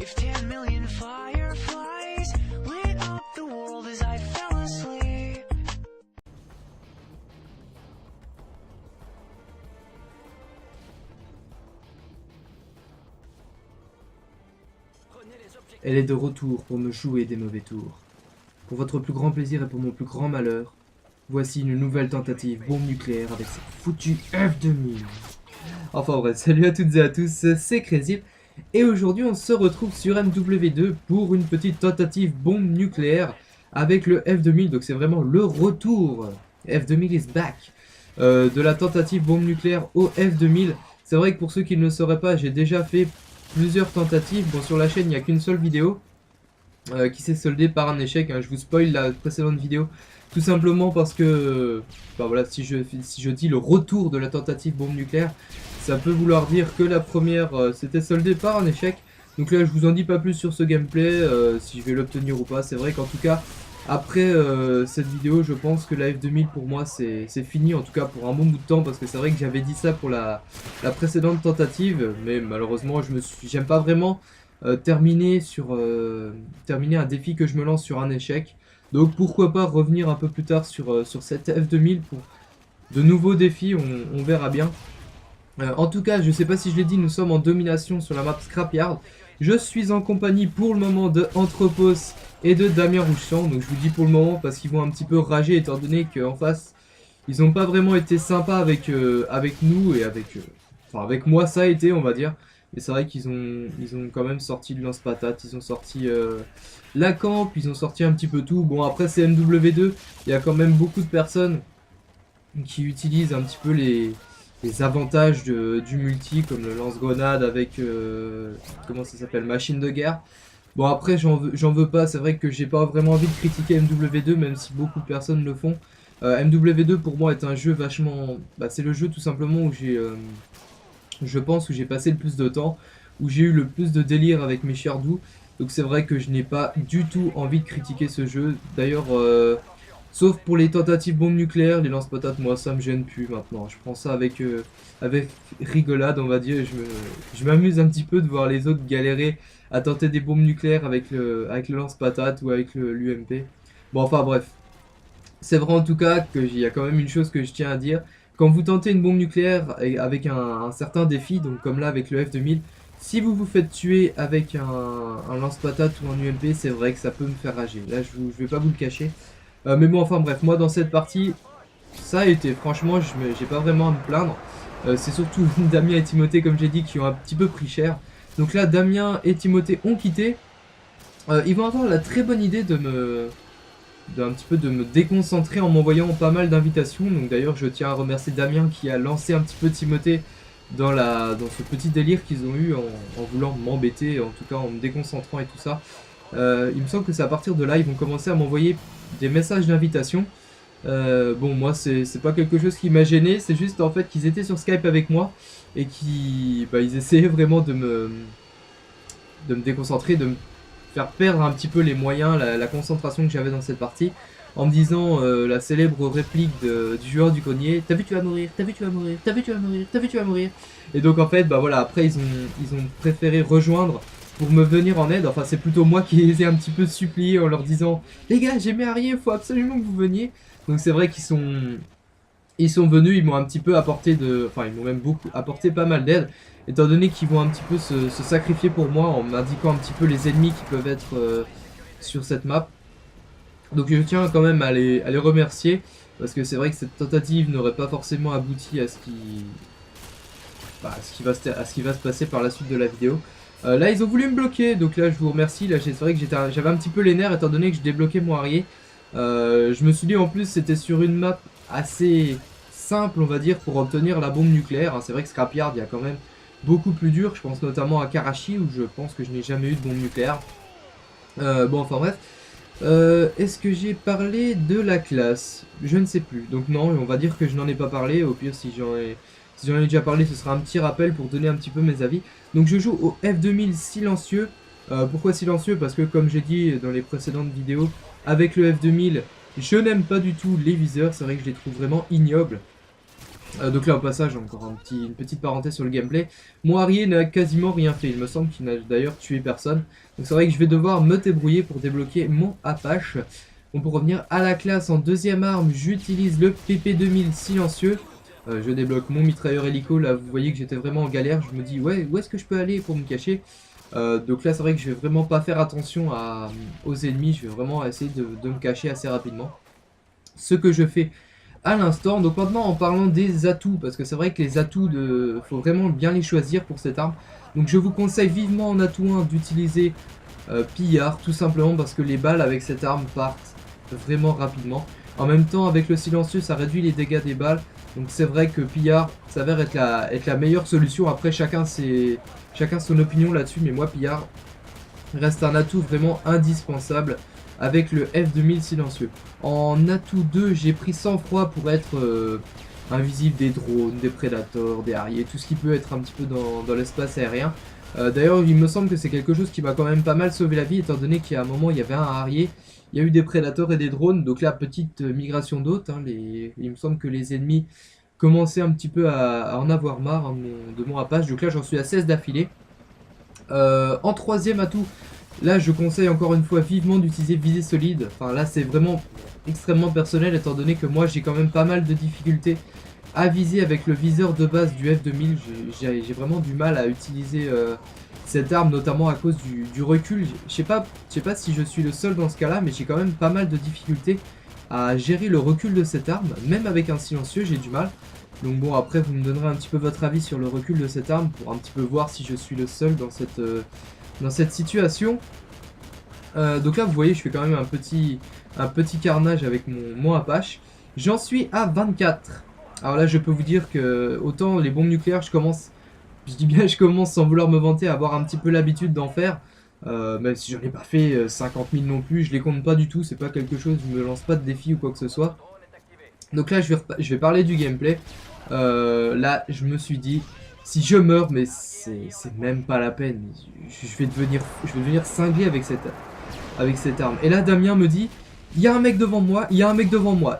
If 10 million fireflies lit up the world as I fell asleep. Elle est de retour pour me jouer des mauvais tours. Pour votre plus grand plaisir et pour mon plus grand malheur, voici une nouvelle tentative bombe nucléaire avec cette foutue F2000. Enfin bref, salut à toutes et à tous, c'est Crazy. Et aujourd'hui on se retrouve sur MW2 pour une petite tentative bombe nucléaire avec le F2000. Donc c'est vraiment le retour, F2000 is back, de la tentative bombe nucléaire au F2000. C'est vrai que pour ceux qui ne le sauraient pas, j'ai déjà fait plusieurs tentatives. Bon, sur la chaîne il n'y a qu'une seule vidéo qui s'est soldée par un échec, hein. Je vous spoil la précédente vidéo tout simplement parce que bah voilà, si je dis le retour de la tentative bombe nucléaire, ça peut vouloir dire que la première s'était soldée par un échec. Donc là je vous en dis pas plus sur ce gameplay, si je vais l'obtenir ou pas. C'est vrai qu'en tout cas après cette vidéo, je pense que la F2000 pour moi c'est fini, en tout cas pour un bon bout de temps, parce que c'est vrai que j'avais dit ça pour la précédente tentative, mais malheureusement j'aime pas vraiment terminer un défi que je me lance sur un échec. Donc pourquoi pas revenir un peu plus tard sur cette F2000 pour de nouveaux défis, on verra bien. En tout cas, je sais pas si je l'ai dit, nous sommes en domination sur la map Scrapyard. Je suis en compagnie pour le moment de Anthropos et de Damien Rouchant. Donc je vous dis pour le moment parce qu'ils vont un petit peu rager étant donné qu'en face, ils n'ont pas vraiment été sympas avec nous et avec moi ça a été, on va dire. Mais c'est vrai qu'ils ont quand même sorti le lance-patate, ils ont sorti la camp, ils ont sorti un petit peu tout. Bon après c'est MW2, il y a quand même beaucoup de personnes qui utilisent un petit peu les avantages du multi, comme le lance-grenade avec, comment ça s'appelle, machine de guerre. Bon après j'en veux pas, c'est vrai que j'ai pas vraiment envie de critiquer MW2, même si beaucoup de personnes le font. MW2 pour moi est un jeu vachement... Bah, c'est le jeu tout simplement où je pense où j'ai passé le plus de temps, où j'ai eu le plus de délire avec mes chers doux. Donc c'est vrai que je n'ai pas du tout envie de critiquer ce jeu. D'ailleurs, sauf pour les tentatives bombes nucléaires, les lance-patates, moi ça me gêne plus maintenant. Je prends ça avec rigolade, on va dire. Je m'amuse un petit peu de voir les autres galérer à tenter des bombes nucléaires avec le lance-patate ou avec l'UMP. Bon enfin bref. C'est vrai en tout cas qu'il y a quand même une chose que je tiens à dire. Quand vous tentez une bombe nucléaire avec un certain défi, donc comme là avec le F2000, si vous vous faites tuer avec un lance-patate ou un UMP, c'est vrai que ça peut me faire rager. Là, je vais pas vous le cacher. Mais bon, enfin bref, moi dans cette partie, ça a été, franchement, j'ai pas vraiment à me plaindre. C'est surtout Damien et Timothée, comme j'ai dit, qui ont un petit peu pris cher. Donc là, Damien et Timothée ont quitté. Ils vont avoir la très bonne idée de me déconcentrer en m'envoyant pas mal d'invitations. Donc d'ailleurs je tiens à remercier Damien qui a lancé un petit peu Timothée dans ce petit délire qu'ils ont eu en voulant m'embêter, en tout cas en me déconcentrant et tout ça. Il me semble que c'est à partir de là ils vont commencer à m'envoyer des messages d'invitation. Bon moi c'est pas quelque chose qui m'a gêné, c'est juste en fait qu'ils étaient sur Skype avec moi et ils essayaient vraiment de me déconcentrer, de me faire perdre un petit peu les moyens, la concentration que j'avais dans cette partie, en me disant la célèbre réplique du joueur du grenier: t'as vu tu vas mourir, t'as vu tu vas mourir, t'as vu tu vas mourir, t'as vu tu vas mourir. Et donc en fait bah voilà, après ils ont préféré rejoindre pour me venir en aide. Enfin c'est plutôt moi qui les ai un petit peu suppliés en leur disant: les gars j'ai Merrier, faut absolument que vous veniez. Donc c'est vrai qu'ils sont venus, ils m'ont un petit peu apporté enfin ils m'ont même beaucoup apporté pas mal d'aide, étant donné qu'ils vont un petit peu se sacrifier pour moi en m'indiquant un petit peu les ennemis qui peuvent être sur cette map. Donc je tiens quand même à les remercier, parce que c'est vrai que cette tentative n'aurait pas forcément abouti à ce qui va se passer par la suite de la vidéo. Là ils ont voulu me bloquer, donc là je vous remercie. Là c'est vrai que j'avais un petit peu les nerfs étant donné que je débloquais mon arrière. Je me suis dit en plus c'était sur une map assez simple on va dire pour obtenir la bombe nucléaire, hein. C'est vrai que Scrapyard il y a quand même beaucoup plus dur, je pense notamment à Karachi où je pense que je n'ai jamais eu de bombe nucléaire. Bon enfin bref, est-ce que j'ai parlé de la classe? Je ne sais plus, donc non, on va dire que je n'en ai pas parlé. Au pire si j'en ai déjà parlé ce sera un petit rappel pour donner un petit peu mes avis. Donc je joue au F2000 silencieux. Pourquoi silencieux? Parce que comme j'ai dit dans les précédentes vidéos, avec le F2000 je n'aime pas du tout les viseurs, c'est vrai que je les trouve vraiment ignobles. Donc là au passage encore une petite parenthèse sur le gameplay. Mon Harrier n'a quasiment rien fait, il me semble qu'il n'a d'ailleurs tué personne. Donc c'est vrai que je vais devoir me débrouiller pour débloquer mon Apache. Bon, pour revenir à la classe, en deuxième arme j'utilise le PP2000 silencieux. Je débloque mon mitrailleur hélico, là vous voyez que j'étais vraiment en galère, je me dis ouais où est-ce que je peux aller pour me cacher. Donc là c'est vrai que je vais vraiment pas faire attention aux ennemis, je vais vraiment essayer de me cacher assez rapidement. Ce que je fais à l'instant. Donc maintenant en parlant des atouts, parce que c'est vrai que les atouts, faut vraiment bien les choisir pour cette arme. Donc je vous conseille vivement en atout 1 d'utiliser Pillard, tout simplement parce que les balles avec cette arme partent vraiment rapidement. En même temps avec le silencieux ça réduit les dégâts des balles. Donc c'est vrai que Pillard s'avère être la meilleure solution. Après chacun son opinion là-dessus, mais moi Pillard reste un atout vraiment indispensable avec le F2000 silencieux. En atout 2, j'ai pris sang-froid pour être invisible des drones, des prédateurs, des harriers, tout ce qui peut être un petit peu dans l'espace aérien. D'ailleurs, il me semble que c'est quelque chose qui m'a quand même pas mal sauvé la vie, étant donné qu'à un moment, il y avait un harrier, il y a eu des prédateurs et des drones, donc là, petite migration d'hôtes, hein, il me semble que les ennemis commençaient un petit peu à en avoir marre hein, de mon Apache, donc là, j'en suis à 16 d'affilée. En troisième atout, là je conseille encore une fois vivement d'utiliser visée solide. Enfin là c'est vraiment extrêmement personnel étant donné que moi j'ai quand même pas mal de difficultés à viser avec le viseur de base du F2000. J'ai vraiment du mal à utiliser cette arme notamment à cause du recul. Je sais pas si je suis le seul dans ce cas là, mais j'ai quand même pas mal de difficultés à gérer le recul de cette arme. Même avec un silencieux j'ai du mal. Donc bon, après vous me donnerez un petit peu votre avis sur le recul de cette arme pour un petit peu voir si je suis le seul dans cette situation. Donc là vous voyez je fais quand même un petit carnage avec mon Apache. J'en suis à 24. Alors là je peux vous dire que autant les bombes nucléaires je dis bien je commence sans vouloir me vanter à avoir un petit peu l'habitude d'en faire. Même si j'en ai pas fait 50 000 non plus, je les compte pas du tout, c'est pas quelque chose, je me lance pas de défi ou quoi que ce soit. Donc là je vais parler du gameplay. Là je me suis dit si je meurs mais c'est même pas la peine, je vais devenir cinglé avec cette arme. Et là Damien me dit il y a un mec devant moi,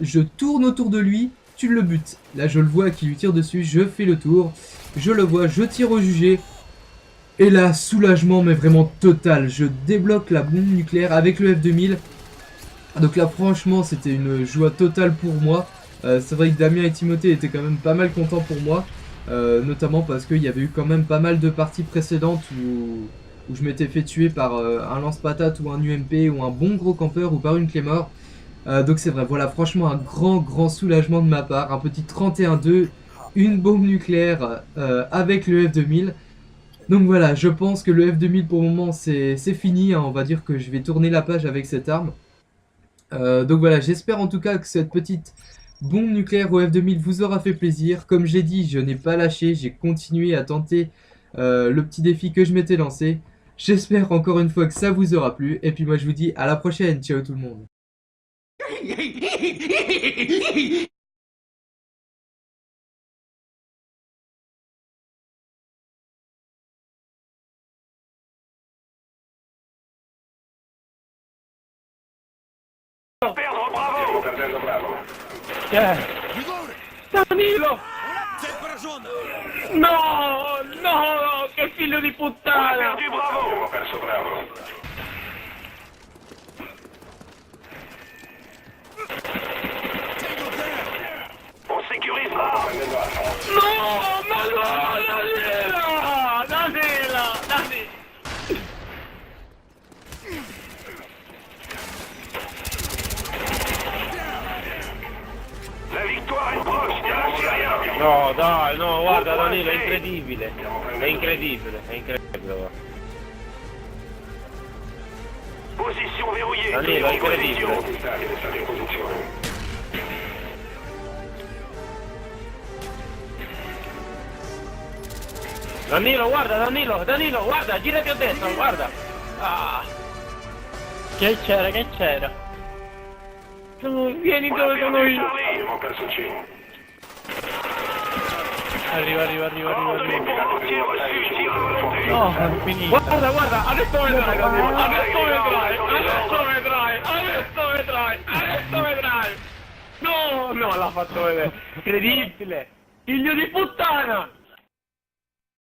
je tourne autour de lui, tu le butes. Là je le vois qui lui tire dessus, je fais le tour, je le vois, je tire au jugé. Et là soulagement mais vraiment total, je débloque la bombe nucléaire avec le F2000. Donc là franchement c'était une joie totale pour moi. C'est vrai que Damien et Timothée étaient quand même pas mal contents pour moi. Notamment parce qu'il y avait eu quand même pas mal de parties précédentes où je m'étais fait tuer par un lance-patate ou un UMP ou un bon gros campeur ou par une Claymore. Donc c'est vrai, voilà franchement un grand soulagement de ma part. Un petit 31-2, une bombe nucléaire avec le F2000. Donc voilà, je pense que le F2000 pour le moment c'est fini. Hein. On va dire que je vais tourner la page avec cette arme. Donc voilà, j'espère en tout cas que cette petite bombe nucléaire au F2000 vous aura fait plaisir. Comme j'ai dit, je n'ai pas lâché, j'ai continué à tenter le petit défi que je m'étais lancé. J'espère encore une fois que ça vous aura plu. Et puis moi je vous dis à la prochaine, ciao tout le monde. Perdre Bravo! Danilo! No! No! Che figlio di puttana! Perdu Bravo! Abbiamo perso Bravo. On sécurise Bravo! No! Ma no! Danilo! Danilo! Danilo! La vittoria è prossima! No, dai, no, guarda Danilo, è incredibile. È incredibile, è incredibile. Position verrouillée! Danilo, è incredibile. Danilo, guarda, Danilo, guarda, girati a destra, guarda. Ah. Che c'era, che c'era? No, vieni dove sono io. Abbiamo perso C. Arriva. No, No, è finito. Guarda, adesso vedrai, adesso vedrai. No, l'ha fatto vedere. Incredibile. Figlio di puttana!